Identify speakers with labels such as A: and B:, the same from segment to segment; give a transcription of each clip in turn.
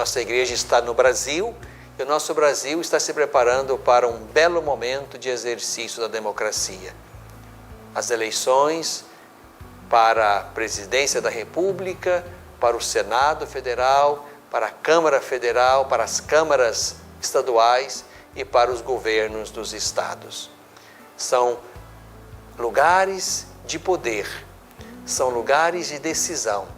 A: nossa igreja está no Brasil e o nosso Brasil está se preparando para um belo momento de exercício da democracia. As eleições para a presidência da República, para o Senado Federal, para a Câmara Federal, para as câmaras estaduais e para os governos dos estados. São lugares de poder, são lugares de decisão,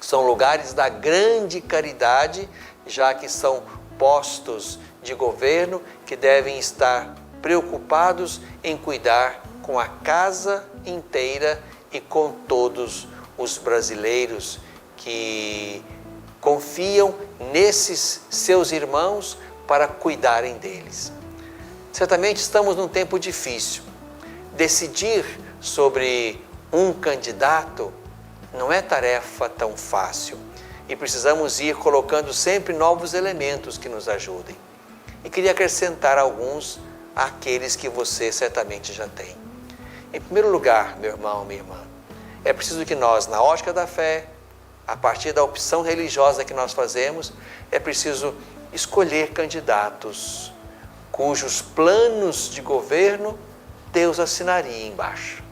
A: são lugares da grande caridade, já que são postos de governo que devem estar preocupados em cuidar com a casa inteira e com todos os brasileiros que confiam nesses seus irmãos para cuidarem deles. Certamente estamos num tempo difícil. Decidir sobre um candidato não é tarefa tão fácil e precisamos ir colocando sempre novos elementos que nos ajudem. E queria acrescentar alguns àqueles que você certamente já tem. Em primeiro lugar, meu irmão, minha irmã, é preciso que nós, na ótica da fé, a partir da opção religiosa que nós fazemos, é preciso escolher candidatos cujos planos de governo Deus assinaria embaixo.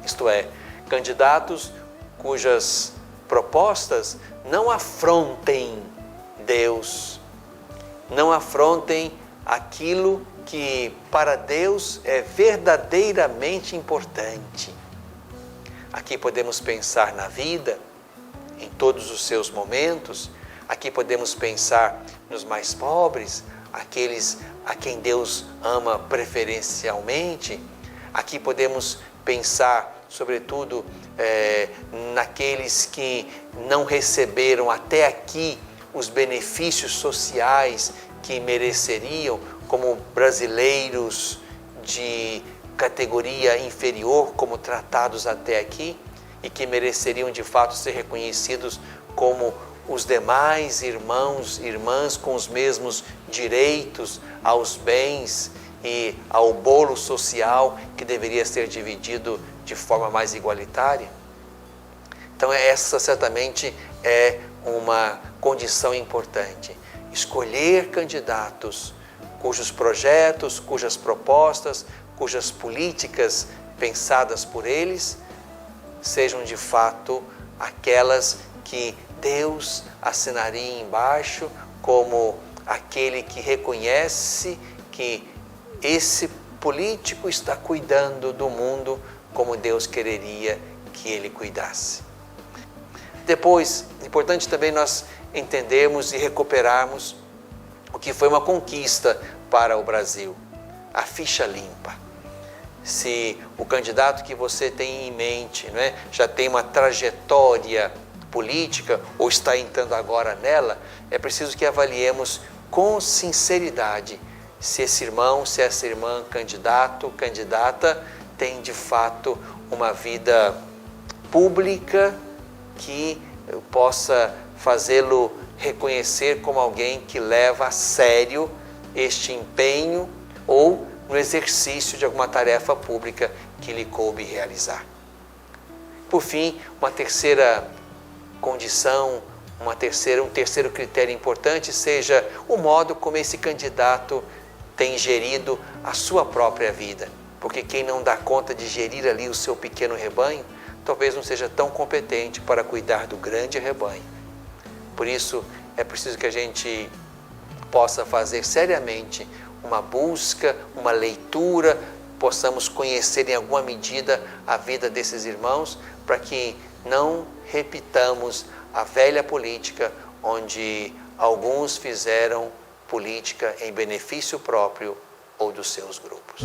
A: Isto é, candidatos cujas propostas não afrontem Deus, não afrontem aquilo que para Deus é verdadeiramente importante. Aqui podemos pensar na vida, em todos os seus momentos. Aqui podemos pensar nos mais pobres, aqueles a quem Deus ama preferencialmente. Aqui podemos pensar, sobretudo, naqueles que não receberam até aqui os benefícios sociais que mereceriam, como brasileiros de categoria inferior, como tratados até aqui, e que mereceriam de fato ser reconhecidos como os demais irmãos e irmãs com os mesmos direitos aos bens e ao bolo social que deveria ser dividido de forma mais igualitária. Então essa certamente é uma condição importante. Escolher candidatos cujos projetos, cujas propostas, cujas políticas pensadas por eles sejam de fato aquelas que Deus assinaria embaixo como aquele que reconhece que esse político está cuidando do mundo como Deus quereria que ele cuidasse. Depois, é importante também nós entendermos e recuperarmos o que foi uma conquista para o Brasil, a ficha limpa. Se o candidato que você tem em mente, já tem uma trajetória política ou está entrando agora nela, é preciso que avaliemos com sinceridade se esse irmão, se essa irmã, candidato, candidata, tem de fato uma vida pública que possa fazê-lo reconhecer como alguém que leva a sério este empenho ou no exercício de alguma tarefa pública que lhe coube realizar. Por fim, uma terceira condição, um terceiro critério importante seja o modo como esse candidato tem gerido a sua própria vida. Porque quem não dá conta de gerir ali o seu pequeno rebanho, talvez não seja tão competente para cuidar do grande rebanho. Por isso, é preciso que a gente possa fazer seriamente uma busca, uma leitura, possamos conhecer em alguma medida a vida desses irmãos, para que não repitamos a velha política, onde alguns fizeram política em benefício próprio ou dos seus grupos.